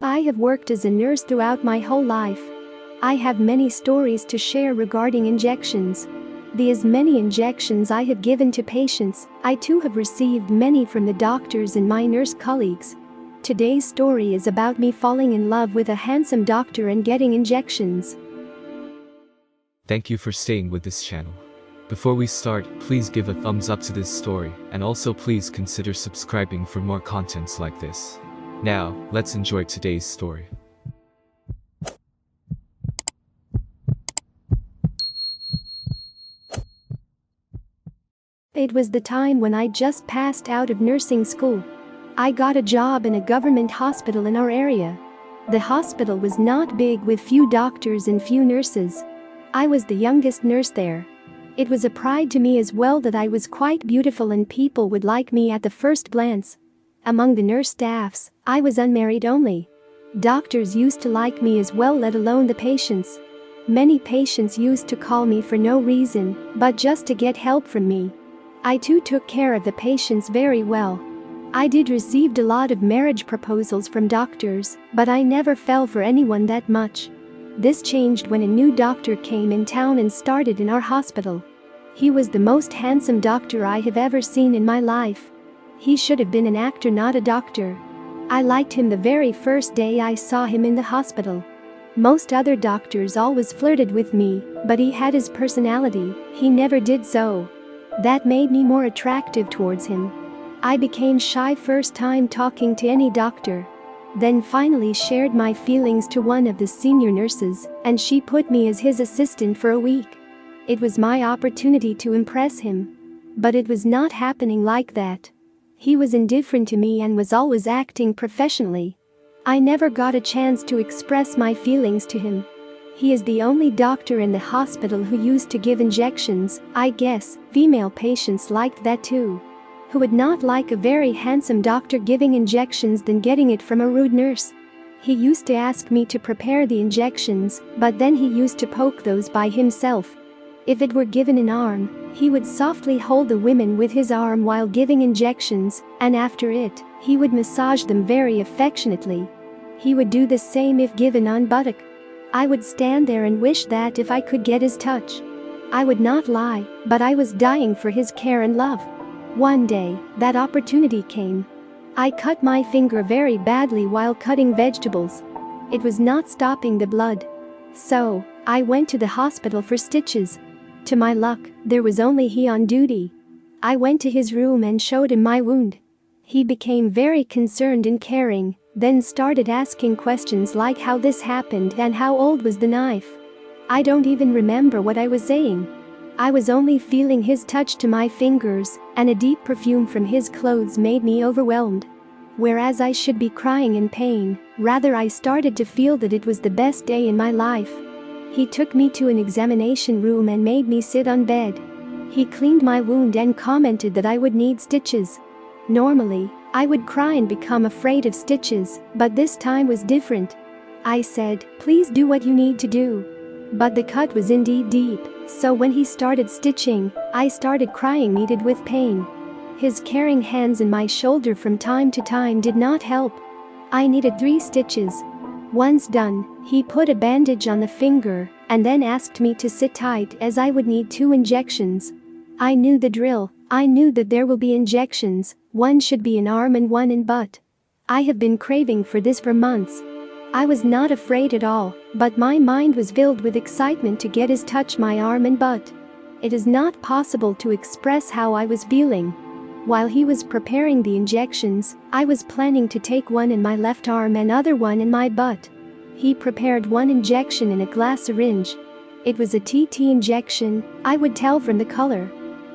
I have worked as a nurse throughout my whole life. I have many stories to share regarding injections. As many injections I have given to patients, I too have received many from the doctors and my nurse colleagues. Today's story is about me falling in love with a handsome doctor and getting injections. Thank you for staying with this channel. Before we start, please give a thumbs up to this story, and also please consider subscribing for more contents like this. Now, let's enjoy today's story. It was the time when I just passed out of nursing school. I got a job in a government hospital in our area. The hospital was not big with few doctors and few nurses. I was the youngest nurse there. It was a pride to me as well that I was quite beautiful and people would like me at the first glance. Among the nurse staffs, I was unmarried only. Doctors used to like me as well, let alone the patients. Many patients used to call me for no reason, but just to get help from me. I too took care of the patients very well. I did received a lot of marriage proposals from doctors, but I never fell for anyone that much. This changed when a new doctor came in town and started in our hospital. He was the most handsome doctor I have ever seen in my life. He should have been an actor, not a doctor. I liked him the very first day I saw him in the hospital. Most other doctors always flirted with me, but he had his personality, he never did so. That made me more attractive towards him. I became shy first time talking to any doctor. Then finally shared my feelings to one of the senior nurses, and she put me as his assistant for a week. It was my opportunity to impress him. But it was not happening like that. He was indifferent to me and was always acting professionally. I never got a chance to express my feelings to him. He is the only doctor in the hospital who used to give injections. I guess female patients liked that too. Who would not like a very handsome doctor giving injections than getting it from a rude nurse? He used to ask me to prepare the injections, but then he used to poke those by himself. If it were given an arm, he would softly hold the women with his arm while giving injections, and after it, he would massage them very affectionately. He would do the same if given on buttock. I would stand there and wish that if I could get his touch. I would not lie, but I was dying for his care and love. One day, that opportunity came. I cut my finger very badly while cutting vegetables. It was not stopping the blood. So, I went to the hospital for stitches. To my luck, there was only he on duty. I went to his room and showed him my wound. He became very concerned and caring, then started asking questions like how this happened and how old was the knife. I don't even remember what I was saying. I was only feeling his touch to my fingers, and a deep perfume from his clothes made me overwhelmed. Whereas I should be crying in pain, rather I started to feel that it was the best day in my life. He took me to an examination room and made me sit on bed. He cleaned my wound and commented that I would need stitches. Normally, I would cry and become afraid of stitches, but this time was different. I said, "Please do what you need to do." But the cut was indeed deep, so when he started stitching, I started crying needed with pain. His caring hands in my shoulder from time to time did not help. I needed 3 stitches. Once done, he put a bandage on the finger and then asked me to sit tight as I would need 2 injections. I knew the drill. I knew that there will be injections, one should be in arm and one in butt. I have been craving for this for months. I was not afraid at all, but my mind was filled with excitement to get his touch my arm and butt. It is not possible to express how I was feeling. While he was preparing the injections, I was planning to take one in my left arm and other one in my butt. He prepared one injection in a glass syringe. It was a TT injection, I would tell from the color.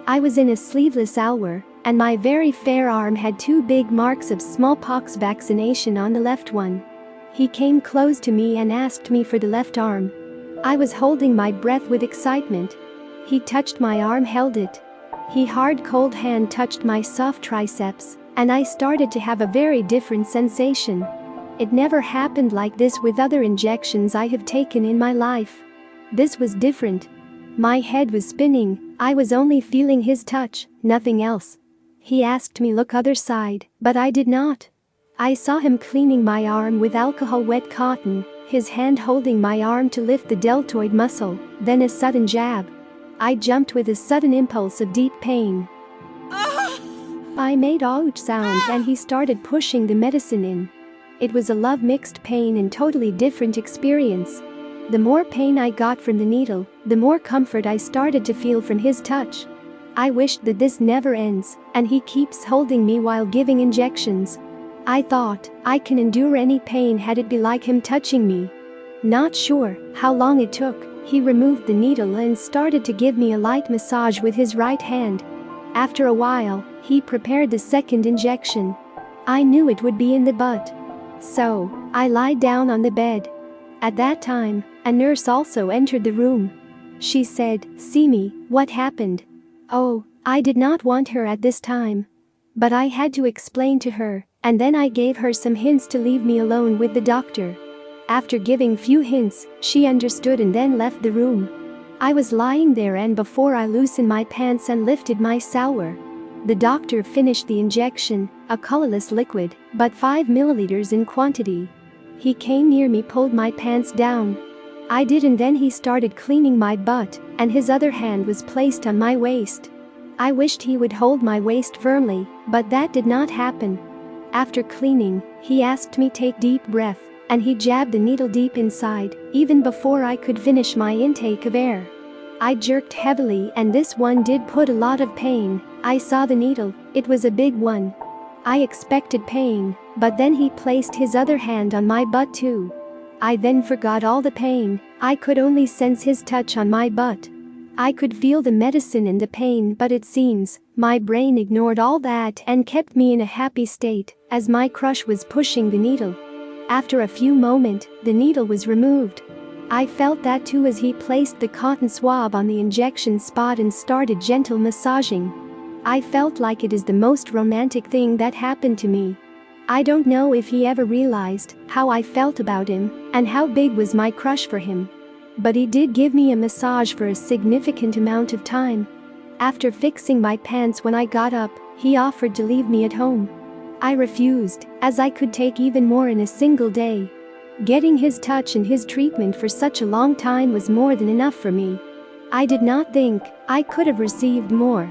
I was in a sleeveless hour, and my very fair arm had 2 big marks of smallpox vaccination on the left one. He came close to me and asked me for the left arm. I was holding my breath with excitement. He touched my arm, held it. His hard cold hand touched my soft triceps, and I started to have a very different sensation. It never happened like this with other injections I have taken in my life. This was different. My head was spinning, I was only feeling his touch, nothing else. He asked me look other side, but I did not. I saw him cleaning my arm with alcohol-wet cotton, his hand holding my arm to lift the deltoid muscle, then a sudden jab. I jumped with a sudden impulse of deep pain. I made ouch sound and he started pushing the medicine in. It was a love-mixed pain and totally different experience. The more pain I got from the needle, the more comfort I started to feel from his touch. I wished that this never ends, and he keeps holding me while giving injections. I thought, I can endure any pain had it be like him touching me. Not sure how long it took, he removed the needle and started to give me a light massage with his right hand. After a while, he prepared the second injection. I knew it would be in the butt. So, I lied down on the bed. At that time, a nurse also entered the room. She said, "See me, what happened?" Oh, I did not want her at this time. But I had to explain to her, and then I gave her some hints to leave me alone with the doctor. After giving few hints, she understood and then left the room. I was lying there and before I loosened my pants and lifted my sour. The doctor finished the injection, a colorless liquid, but 5 milliliters in quantity. He came near me, pulled my pants down. I did, and then he started cleaning my butt, and his other hand was placed on my waist. I wished he would hold my waist firmly, but that did not happen. After cleaning, he asked me take deep breath, and he jabbed the needle deep inside, even before I could finish my intake of air. I jerked heavily and this one did put a lot of pain. I saw the needle, it was a big one. I expected pain, but then he placed his other hand on my butt too. I then forgot all the pain, I could only sense his touch on my butt. I could feel the medicine and the pain, but it seems my brain ignored all that and kept me in a happy state as my crush was pushing the needle. After a few moments, the needle was removed. I felt that too as he placed the cotton swab on the injection spot and started gentle massaging. I felt like it is the most romantic thing that happened to me. I don't know if he ever realized how I felt about him and how big was my crush for him. But he did give me a massage for a significant amount of time. After fixing my pants when I got up, he offered to leave me at home. I refused, as I could take even more in a single day. Getting his touch and his treatment for such a long time was more than enough for me. I did not think I could have received more.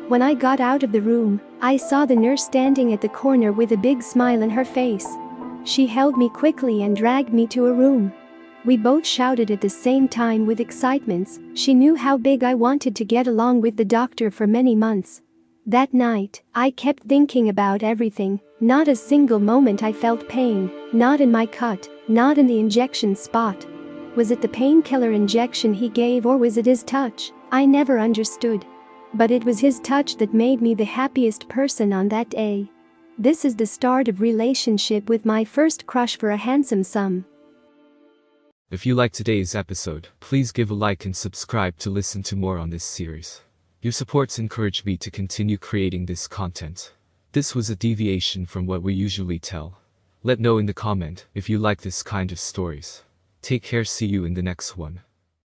When I got out of the room, I saw the nurse standing at the corner with a big smile on her face. She held me quickly and dragged me to a room. We both shouted at the same time with excitement. She knew how big I wanted to get along with the doctor for many months. That night, I kept thinking about everything. Not a single moment I felt pain, not in my cut, not in the injection spot. Was it the painkiller injection he gave or was it his touch? I never understood. But it was his touch that made me the happiest person on that day. This is the start of relationship with my first crush for a handsome sum. If you liked today's episode, please give a like and subscribe to listen to more on this series. Your supports encourage me to continue creating this content. This was a deviation from what we usually tell. Let know in the comment if you like this kind of stories. Take care, see you in the next one.